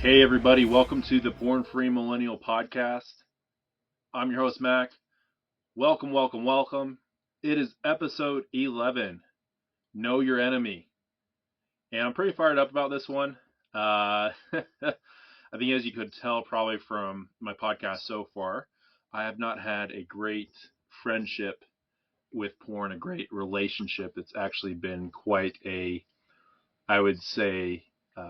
Hey everybody, welcome to the Porn-Free Millennial podcast. I'm your host, Mac. Welcome. It is episode 11, Know Your Enemy. And I'm pretty fired up about this one. I think as you could tell probably from my podcast so far, I have not had a great friendship with porn, a great relationship. It's actually been quite a, I would say,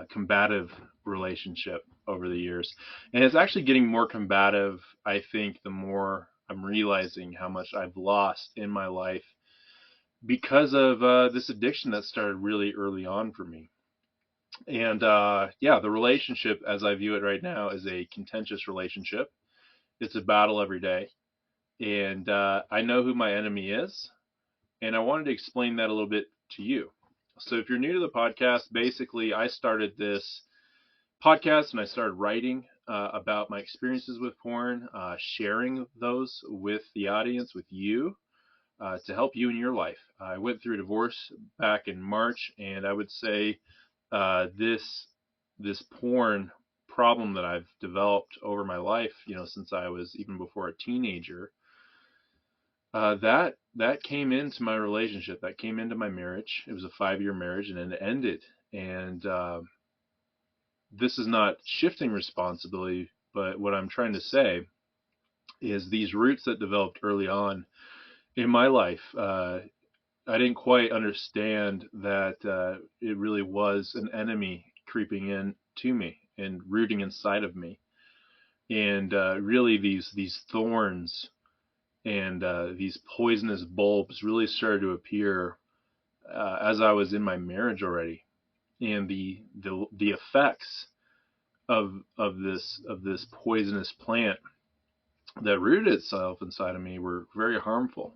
combative relationship over the years. And it's actually getting more combative, I think, the more I'm realizing how much I've lost in my life because of this addiction that started really early on for me. And the relationship, as I view it right now, is a contentious relationship. It's a battle every day. And I know who my enemy is. And I wanted to explain that a little bit to you. So if you're new to the podcast, basically I started this podcast and I started writing about my experiences with porn, sharing those with the audience, with you, to help you in your life. I went through a divorce back in March, and I would say this porn problem that I've developed over my life, since I was even before a teenager, that came into my relationship, that came into my marriage. It was a 5-year marriage, and it ended. And this is not shifting responsibility, but what I'm trying to say is these roots that developed early on in my life, I didn't quite understand that it really was an enemy creeping in to me and rooting inside of me. And really these thorns and these poisonous bulbs really started to appear as I was in my marriage already. And the effects of this poisonous plant that rooted itself inside of me were very harmful.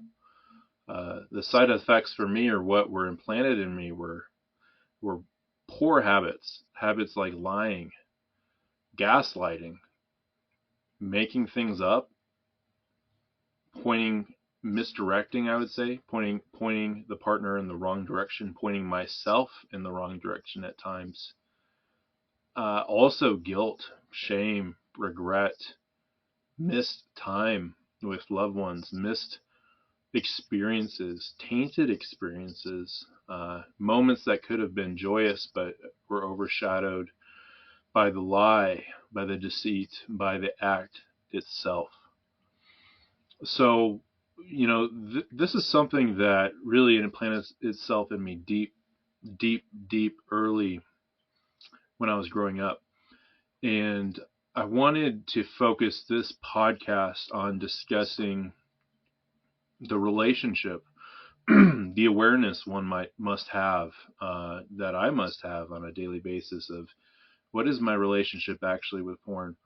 The side effects for me, or what were implanted in me, were poor habits like lying, gaslighting, making things up, misdirecting, I would say, pointing the partner in the wrong direction, pointing myself in the wrong direction at times. Also guilt, shame, regret, missed time with loved ones, missed experiences, tainted experiences, moments that could have been joyous but were overshadowed by the lie, by the deceit, by the act itself. So, this is something that really implanted itself in me deep early when I was growing up. And I wanted to focus this podcast on discussing the relationship, the awareness one must have, that I must have on a daily basis of what is my relationship actually with porn?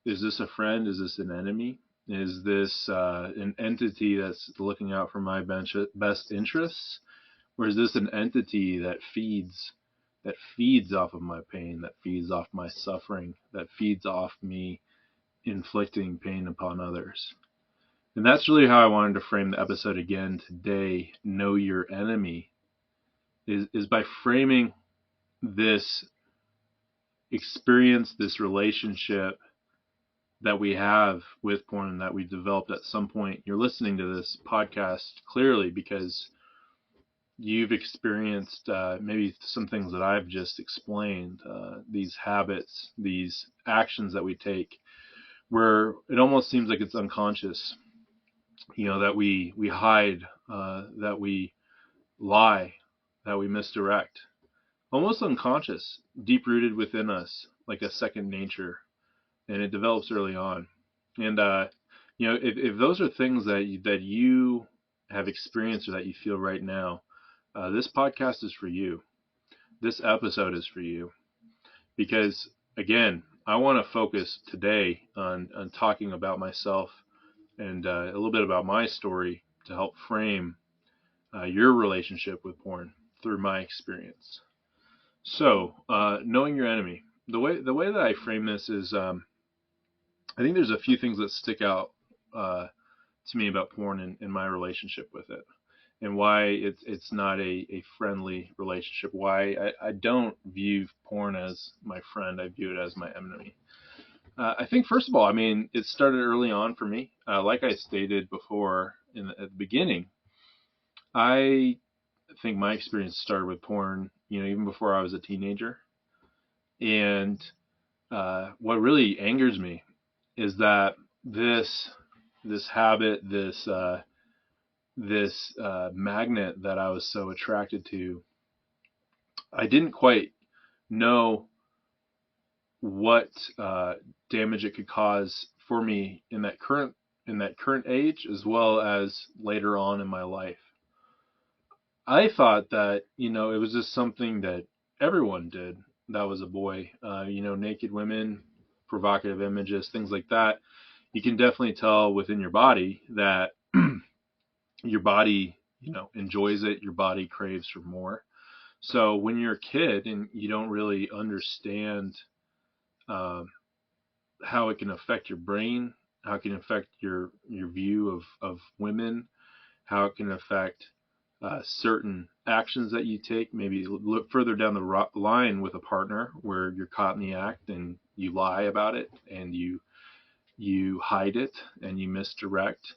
Is this a friend? Is this an enemy? Is this an entity that's looking out for my best interests? Or is this an entity that feeds off of my pain, that feeds off my suffering, that feeds off me inflicting pain upon others? And that's really how I wanted to frame the episode again today. Know your enemy is by framing this experience, this relationship that we have with porn that we developed at some point. You're listening to this podcast clearly because you've experienced maybe some things that I've just explained, these habits, these actions that we take, where it almost seems like it's unconscious, that we hide, that we lie, that we misdirect, almost unconscious, deep-rooted within us, like a second nature, and it develops early on. And if those are things that you have experienced or that you feel right now, this podcast is for you. This episode is for you. Because, again, I want to focus today on talking about myself and a little bit about my story to help frame your relationship with porn through my experience. So, knowing your enemy. The way that I frame this is, I think there's a few things that stick out to me about porn and my relationship with it. and why it's not a friendly relationship. Why I don't view porn as my friend. I view it as my enemy. I think, first of all, I mean, it started early on for me. Like I stated before at the beginning, I think my experience started with porn, even before I was a teenager. And what really angers me is that this habit, this magnet that I was so attracted to, I didn't quite know what damage it could cause for me in that current age, as well as later on in my life. I thought that it was just something that everyone did that was a boy. Naked women, provocative images, things like that. You can definitely tell within your body that your body enjoys it. Your body craves for more. So when you're a kid and you don't really understand how it can affect your brain, how it can affect your view of women, how it can affect certain actions that you take, maybe look further down the line with a partner where you're caught in the act and you lie about it and you hide it and you misdirect.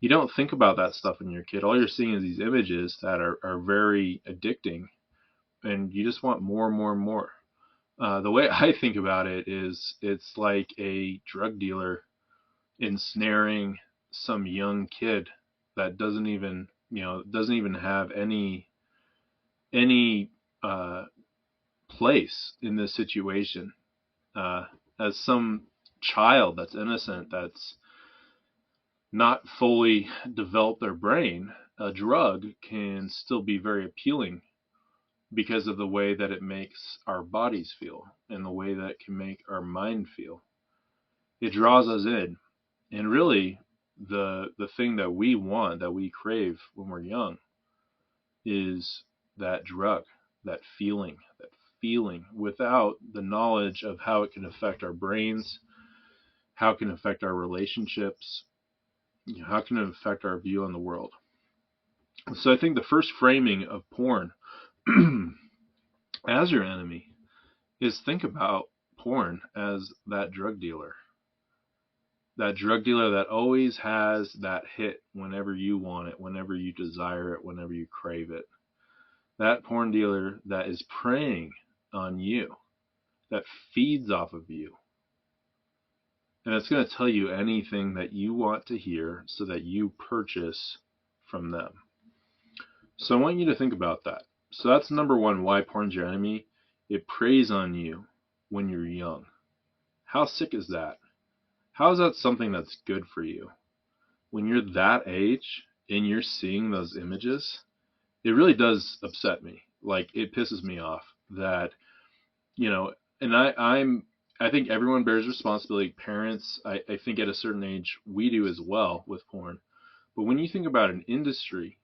You don't think about that stuff when you're a kid. All you're seeing is these images that are very addicting, and you just want more and more and more. The way I think about it is it's like a drug dealer ensnaring some young kid that doesn't even have any place in this situation. As some child that's innocent, that's not fully developed their brain, a drug can still be very appealing because of the way that it makes our bodies feel and the way that it can make our mind feel. It draws us in. And really, the thing that we want, that we crave when we're young, is that drug, that feeling without the knowledge of how it can affect our brains, how it can affect our relationships, how can it affect our view on the world. So I think the first framing of porn as your enemy is think about porn as that drug dealer. That drug dealer that always has that hit whenever you want it, whenever you desire it, whenever you crave it. That porn dealer that is preying on you, that feeds off of you. And it's going to tell you anything that you want to hear so that you purchase from them. So I want you to think about that. So that's number one, why porn's your enemy. It preys on you when you're young. How sick is that? How is that something that's good for you? When you're that age and you're seeing those images, it really does upset me. Like, it pisses me off that, and I think everyone bears responsibility. Parents, I think at a certain age, we do as well with porn. But when you think about an industry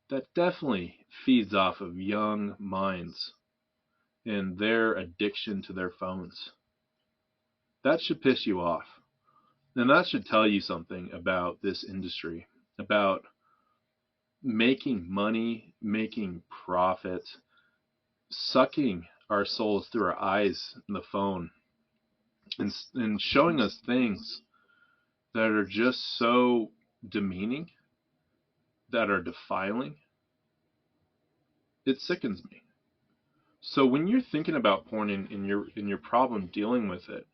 that definitely feeds off of young minds and their addiction to their phones, that should piss you off. And that should tell you something about this industry, about making money, making profit, sucking our souls through our eyes in the phone, and showing us things that are just so demeaning, that are defiling. It sickens me. So when you're thinking about porn in your problem dealing with it,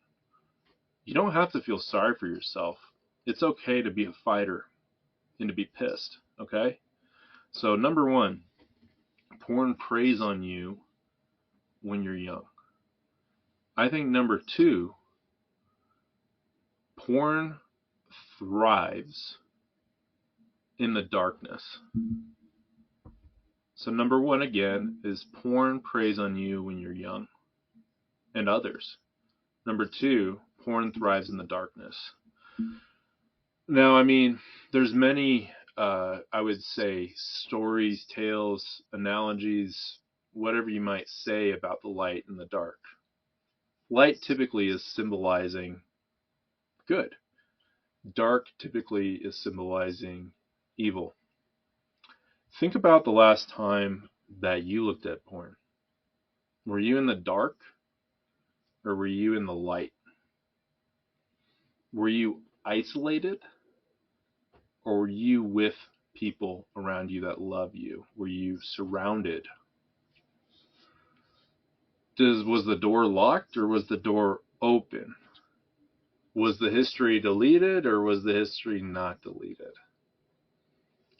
you don't have to feel sorry for yourself. It's okay to be a fighter and to be pissed, okay? So number one, porn preys on you when you're young. I think number two, porn thrives in the darkness. So number one, again, is porn preys on you when you're young and others. Number two, porn thrives in the darkness. Now, I mean, there's many, I would say, stories, tales, analogies, whatever you might say about the light and the dark. Light typically is symbolizing good. Dark typically is symbolizing evil. Think about the last time that you looked at porn. Were you in the dark or were you in the light? Were you isolated or were you with people around you that love you? Were you surrounded? Was the door locked or was the door open? Was the history deleted or was the history not deleted?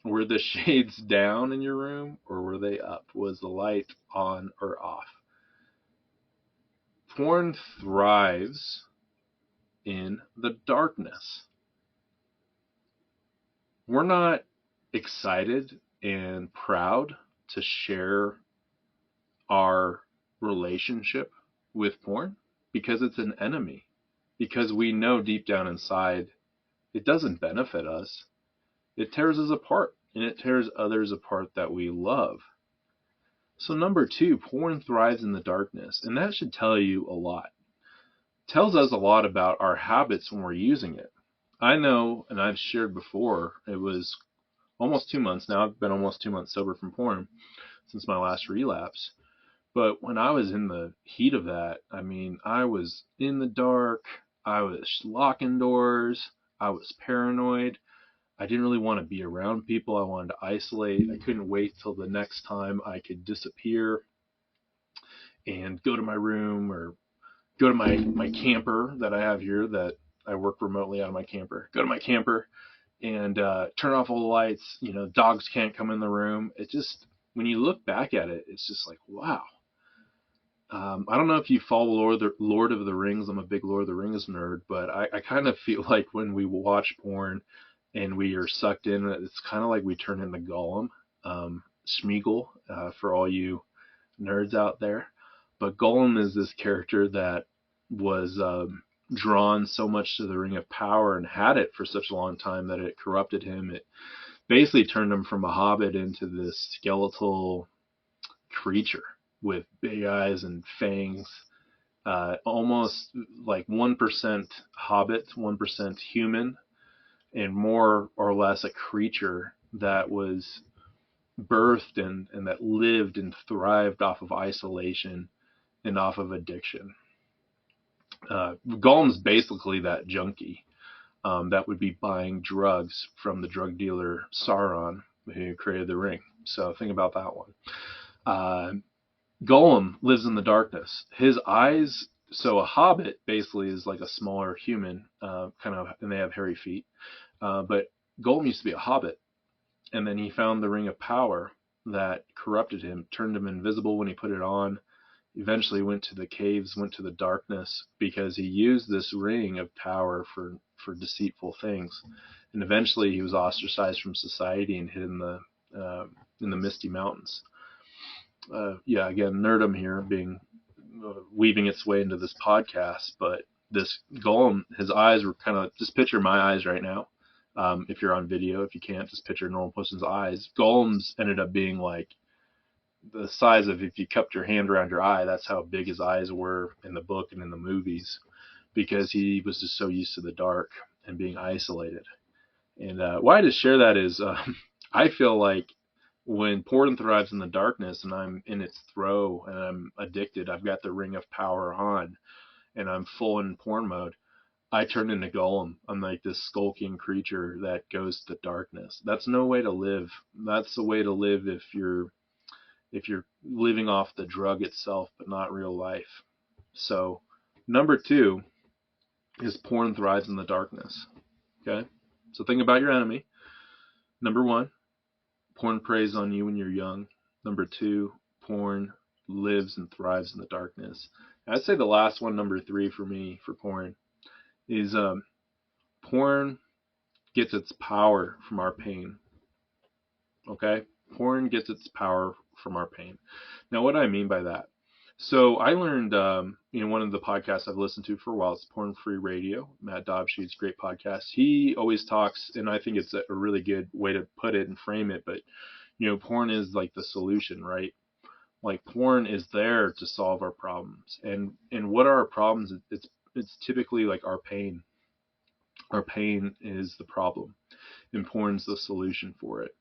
Were the shades down in your room or were they up? Was the light on or off? Porn thrives in the darkness. We're not excited and proud to share our relationship with porn because it's an enemy. Because we know deep down inside it doesn't benefit us. It tears us apart, and it tears others apart that we love. So number 2, porn thrives in the darkness, and that should tell you a lot. It tells us a lot about our habits when we're using it. I know, and I've shared before, it was almost 2 months now. I've been almost 2 months sober from porn since my last relapse. But when I was in the heat of that, I was in the dark. I was locking doors. I was paranoid. I didn't really want to be around people. I wanted to isolate. I couldn't wait till the next time I could disappear and go to my room or go to my camper that I have here that I work remotely out of my camper. Go to my camper and turn off all the lights. Dogs can't come in the room. It just, when you look back at it, it's just like, wow. I don't know if you follow Lord of the Rings. I'm a big Lord of the Rings nerd, but I kind of feel like when we watch porn and we are sucked in, it's kind of like we turn into Gollum, Smeagol, for all you nerds out there. But Gollum is this character that was drawn so much to the Ring of Power and had it for such a long time that it corrupted him. It basically turned him from a hobbit into this skeletal creature with big eyes and fangs, almost like 1% hobbit, 1% human, and more or less a creature that was birthed and that lived and thrived off of isolation and off of addiction. Gollum's basically that junkie that would be buying drugs from the drug dealer Sauron, who created the ring. So think about that one. Gollum lives in the darkness. His eyes, so a hobbit basically is like a smaller human, and they have hairy feet. But Gollum used to be a hobbit, and then he found the Ring of Power that corrupted him, turned him invisible when he put it on, eventually went to the caves, went to the darkness, because he used this ring of power for deceitful things. And eventually he was ostracized from society and hid in the misty mountains. Again, nerdum here being weaving its way into this podcast, but this Gollum, his eyes were kind of, just picture my eyes right now. If you're on video, if you can't, just picture a normal person's eyes. Gollum's ended up being like the size of, if you cupped your hand around your eye, that's how big his eyes were in the book and in the movies, because he was just so used to the dark and being isolated. And why I just share that is I feel like when porn thrives in the darkness and I'm in its throe and I'm addicted, I've got the Ring of Power on and I'm full in porn mode, I turn into Gollum. I'm like this skulking creature that goes to darkness. That's no way to live. That's the way to live if you're living off the drug itself, but not real life. So number 2 is porn thrives in the darkness. Okay? So think about your enemy. Number 1, porn preys on you when you're young. Number 2, porn lives and thrives in the darkness. I'd say the last one, number 3 for me, for porn, is porn gets its power from our pain. Okay? Porn gets its power from our pain. Now, what do I mean by that? So I learned, one of the podcasts I've listened to for a while is Porn-Free Radio. Matt Dobshe's great podcast. He always talks, and I think it's a really good way to put it and frame it, but, porn is like the solution, right? Like porn is there to solve our problems. And what are our problems? It's typically like our pain. Our pain is the problem, and porn's the solution for it.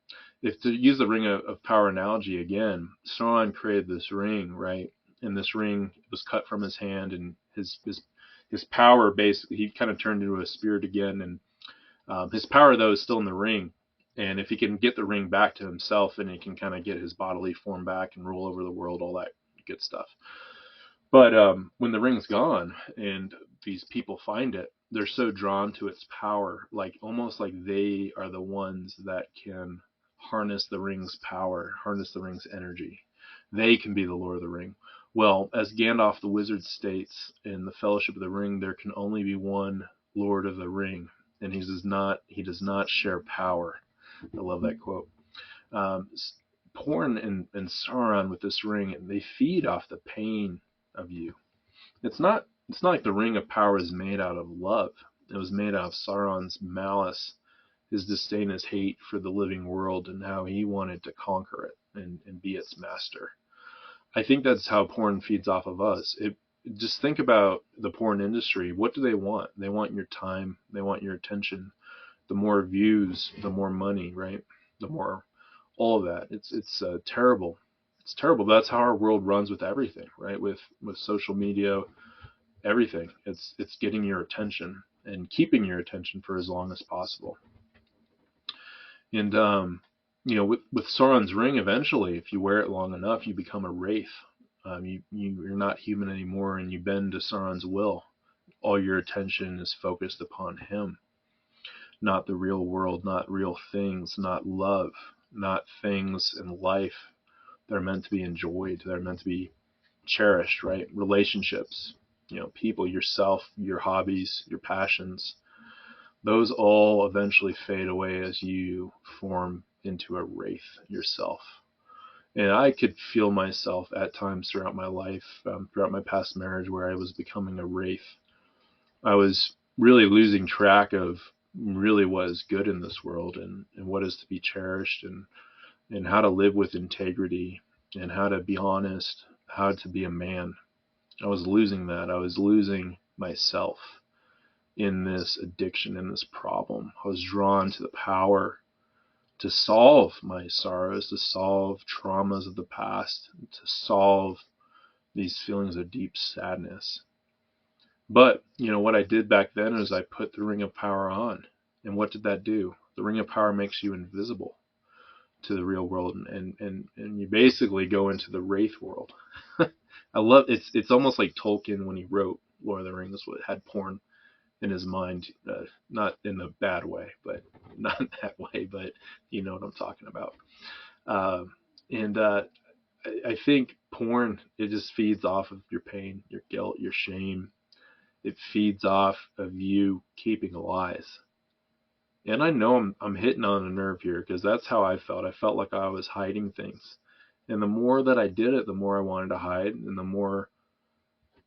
If to use the ring of power analogy again, Sauron created this ring, right? And this ring was cut from his hand, and his power basically, he kind of turned into a spirit again, and his power though is still in the ring. And if he can get the ring back to himself, and he can kind of get his bodily form back and rule over the world, all that good stuff. But when the ring's gone and these people find it, they're so drawn to its power, like almost like they are the ones that can harness the ring's power, harness the ring's energy. They can be the Lord of the Ring. Well, as Gandalf the Wizard states in the Fellowship of the Ring, there can only be one Lord of the Ring, and he does not share power. I love that quote. Porn and Sauron with this ring, and they feed off the pain of you. It's not like the ring of power is made out of love. It was made out of Sauron's malice, his disdain, his hate for the living world, and how he wanted to conquer it and be its master. I think that's how porn feeds off of us. Just think about the porn industry. What do they want? They want your time. They want your attention. The more views, the more money, right? The more all of that. It's terrible. It's terrible. But that's how our world runs with everything, right? With social media, everything. It's getting your attention and keeping your attention for as long as possible. And with Sauron's ring, eventually, if you wear it long enough, you become a wraith. You're not human anymore, and you bend to Sauron's will. All your attention is focused upon him, not the real world, not real things, not love, not things in life that are meant to be enjoyed, that are meant to be cherished, right? Relationships, people, yourself, your hobbies, your passions. Those all eventually fade away as you form into a wraith yourself. And I could feel myself at times throughout my life, throughout my past marriage, where I was becoming a wraith. I was really losing track of really what is good in this world, and what is to be cherished, and how to live with integrity, and how to be honest, how to be a man. I was losing that. I was losing myself in this addiction, in this problem. I was drawn to the power to solve my sorrows, to solve traumas of the past, to solve these feelings of deep sadness. But, what I did back then is I put the ring of power on. And what did that do? The ring of power makes you invisible to the real world, and you basically go into the wraith world. I love it's almost like Tolkien when he wrote Lord of the Rings had porn in his mind, not in a bad way, but not in that way, but you know what I'm talking about. I think porn, it just feeds off of your pain, your guilt, your shame. It feeds off of you keeping lies. And I know I'm hitting on a nerve here, because that's how I felt. I felt like I was hiding things. And the more that I did it, the more I wanted to hide, and the more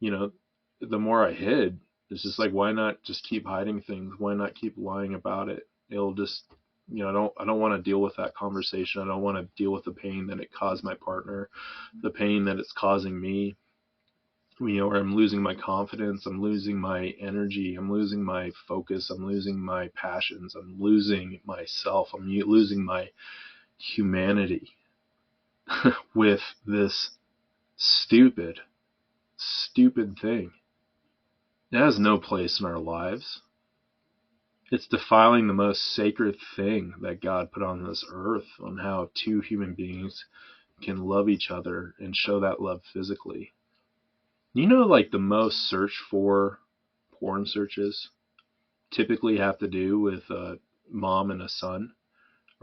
I hid. It's just like, why not just keep hiding things? Why not keep lying about it? It'll just, I don't want to deal with that conversation. I don't want to deal with the pain that it caused my partner, the pain that it's causing me. Where I'm losing my confidence, I'm losing my energy, I'm losing my focus, I'm losing my passions, I'm losing myself, I'm losing my humanity with this stupid thing. It has no place in our lives. It's defiling the most sacred thing that God put on this earth, on how two human beings can love each other and show that love physically. Like the most searched for porn searches typically have to do with a mom and a son,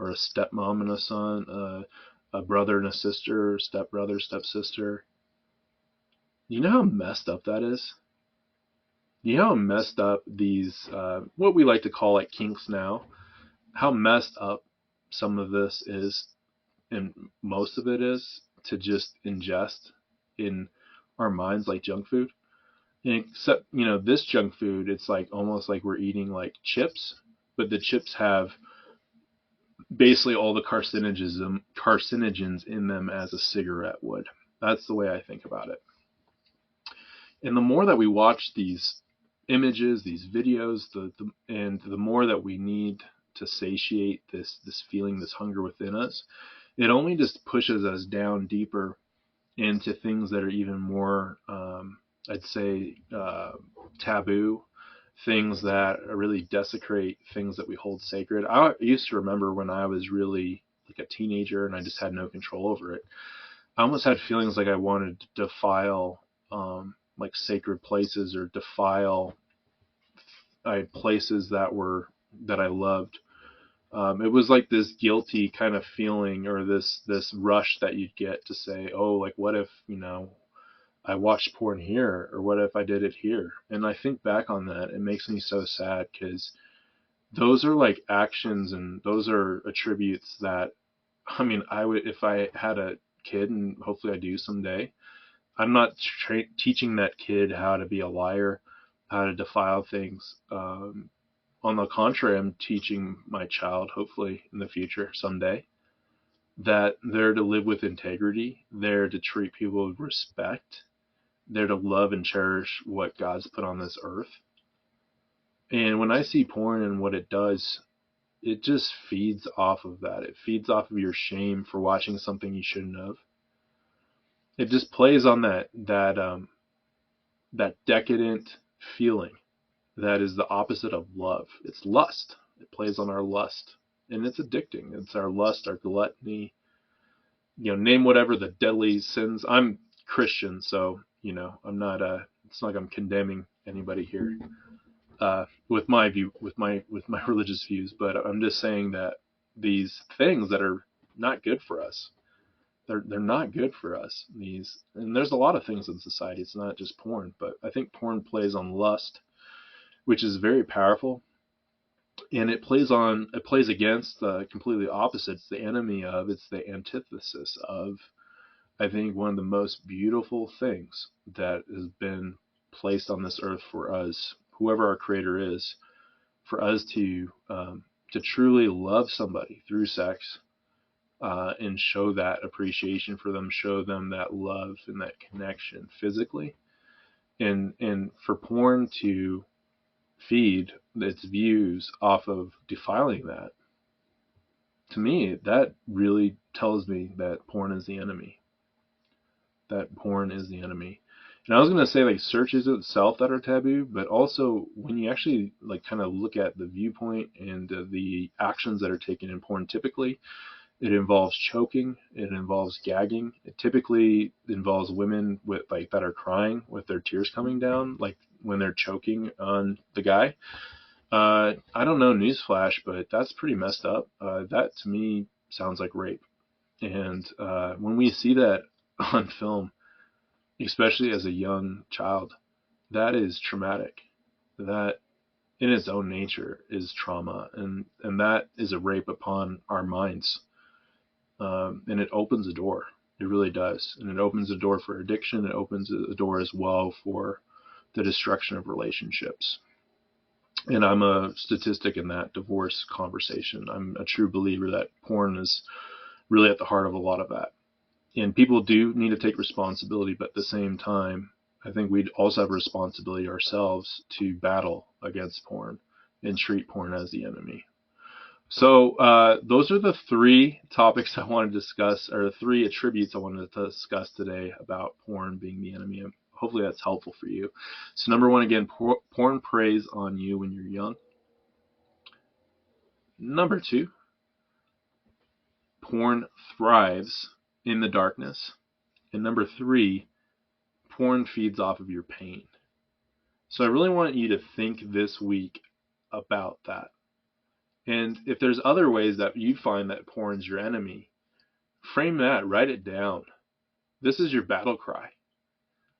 or a stepmom and a son, a brother and a sister, stepbrother, stepsister. You know how messed up that is? You know how messed up these, what we like to call like kinks now, how messed up some of this is, and most of it is, to just ingest in our minds like junk food. Except, this junk food, it's like almost like we're eating like chips, but the chips have basically all the carcinogens in them as a cigarette would. That's the way I think about it. And the more that we watch these images, these videos, and the more that we need to satiate this feeling, this hunger within us, it only just pushes us down deeper into things that are even more, I'd say, taboo, things that really desecrate things that we hold sacred. I used to remember when I was really like a teenager and I just had no control over it. I almost had feelings like I wanted to defile like sacred places or defile places that I loved. It was like this guilty kind of feeling, or this rush that you'd get to say, oh, like what if, I watched porn here, or what if I did it here? And I think back on that, it makes me so sad, because those are like actions and those are attributes that, I mean, I would, if I had a kid, and hopefully I do someday, I'm not teaching that kid how to be a liar, how to defile things. On the contrary, I'm teaching my child, hopefully in the future, someday, that they're to live with integrity, they're to treat people with respect, they're to love and cherish what God's put on this earth. And when I see porn and what it does, it just feeds off of that. It feeds off of your shame for watching something you shouldn't have. It just plays on that decadent feeling that is the opposite of love. It's lust. It plays on our lust, and it's addicting. It's our lust, our gluttony. Name whatever the deadly sins. I'm Christian, so I'm not. It's not like I'm condemning anybody here with my view, with my religious views, but I'm just saying that these things that are not good for us, they're not good for us. And there's a lot of things in society. It's not just porn, but I think porn plays on lust, which is very powerful, and it plays against the completely opposite. It's the enemy of, it's the antithesis of, I think, one of the most beautiful things that has been placed on this earth for us, whoever our creator is, for us to truly love somebody through sex, and show that appreciation for them, show them that love and that connection physically, and for porn to feed its views off of defiling that, to me, that really tells me that porn is the enemy. That porn is the enemy. And I was going to say, like, searches itself that are taboo, but also when you actually like kind of look at the viewpoint and the actions that are taken in porn, typically it involves choking, it involves gagging, it typically involves women with like that are crying with their tears coming down, like when they're choking on the guy. I don't know, newsflash, but that's pretty messed up. That to me sounds like rape. And when we see that on film, especially as a young child, that is traumatic. That in its own nature is trauma, and that is a rape upon our minds. And it opens a door. It really does. And it opens a door for addiction. It opens a door as well for the destruction of relationships. And I'm a statistic in that divorce conversation. I'm a true believer that porn is really at the heart of a lot of that. And people do need to take responsibility, but at the same time, I think we'd also have a responsibility ourselves to battle against porn and treat porn as the enemy. So those are the three topics I wanted to discuss, or the three attributes I wanted to discuss today about porn being the enemy. Hopefully that's helpful for you. So number one, again, porn preys on you when you're young. Number two, porn thrives in the darkness. And number three, porn feeds off of your pain. So I really want you to think this week about that. And if there's other ways that you find that porn's your enemy, frame that, write it down. This is your battle cry.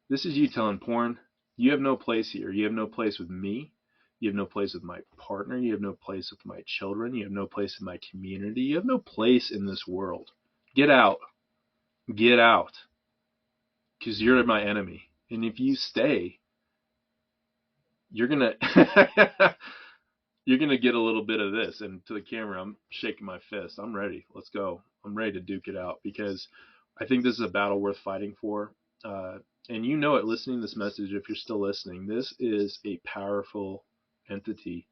This is you telling porn, you have no place here. You have no place with me. You have no place with my partner. You have no place with my children. You have no place in my community. You have no place in this world. Get out. Get out. Because you're my enemy. And if you stay, you're going to you're going to get a little bit of this. And to the camera, I'm shaking my fist. I'm ready. Let's go. I'm ready to duke it out, because I think this is a battle worth fighting for. And you know it listening to this message, if you're still listening, this is a powerful entity.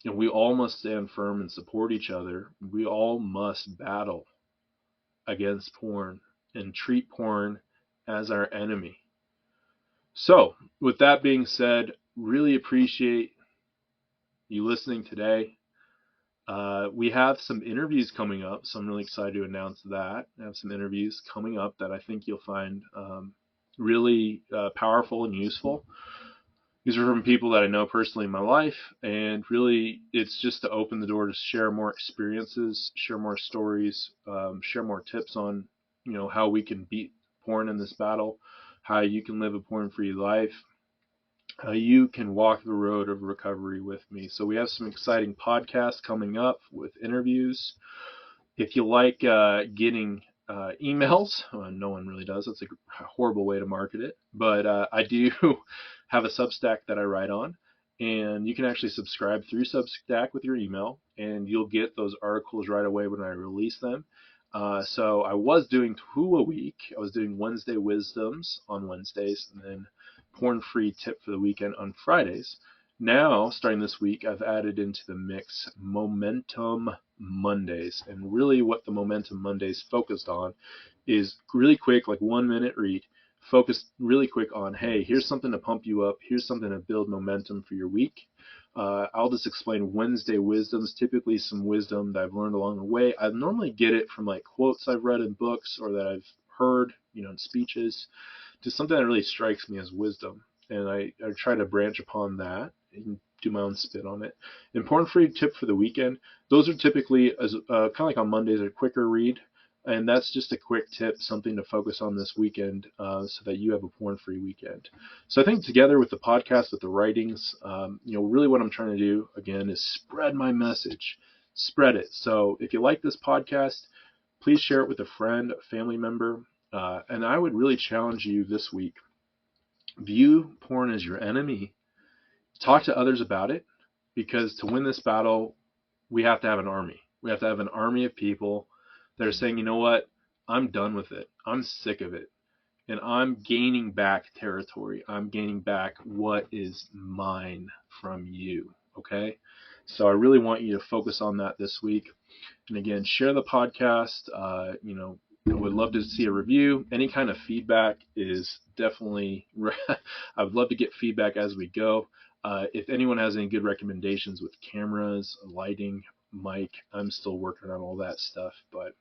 And we all must stand firm and support each other. We all must battle against porn and treat porn as our enemy. So, with that being said, really appreciate you listening today. We have some interviews coming up, so I'm really excited to announce that. I have some interviews coming up that I think you'll find really powerful and useful. These are from people that I know personally in my life, and really it's just to open the door to share more experiences, share more stories, share more tips on, how we can beat porn in this battle, how you can live a porn-free life, how you can walk the road of recovery with me. So we have some exciting podcasts coming up with interviews. If you like getting emails, no one really does. That's a horrible way to market it. But I do have a Substack that I write on. And you can actually subscribe through Substack with your email. And you'll get those articles right away when I release them. So I was doing 2 a week. I was doing Wednesday Wisdoms on Wednesdays. And then Porn-Free Tip for the Weekend on Fridays. Now, starting this week, I've added into the mix Momentum Mondays. And really what the Momentum Mondays focused on is really quick, like 1 minute read, focused really quick on, hey, here's something to pump you up. Here's something to build momentum for your week. I'll just explain Wednesday wisdoms, typically some wisdom that I've learned along the way. I normally get it from like quotes I've read in books or that I've heard, in speeches, to something that really strikes me as wisdom. And I try to branch upon that and do my own spin on it. And Porn-Free Tip for the Weekend, those are typically, as kind of like on Mondays, a quicker read. And that's just a quick tip, something to focus on this weekend so that you have a porn-free weekend. So I think together with the podcast, with the writings, really what I'm trying to do, again, is spread my message. Spread it. So if you like this podcast, please share it with a friend, a family member. And I would really challenge you this week, view porn as your enemy. Talk to others about it, because to win this battle, we have to have an army. We have to have an army of people that are saying, you know what, I'm done with it. I'm sick of it. And I'm gaining back territory. I'm gaining back what is mine from you. Okay? So I really want you to focus on that this week. And again, share the podcast. I would love to see a review. Any kind of feedback is definitely, I would love to get feedback as we go. If anyone has any good recommendations with cameras, lighting, mic, I'm still working on all that stuff. But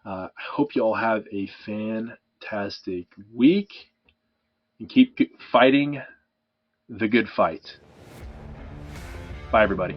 I hope you all have a fantastic week and keep fighting the good fight. Bye, everybody.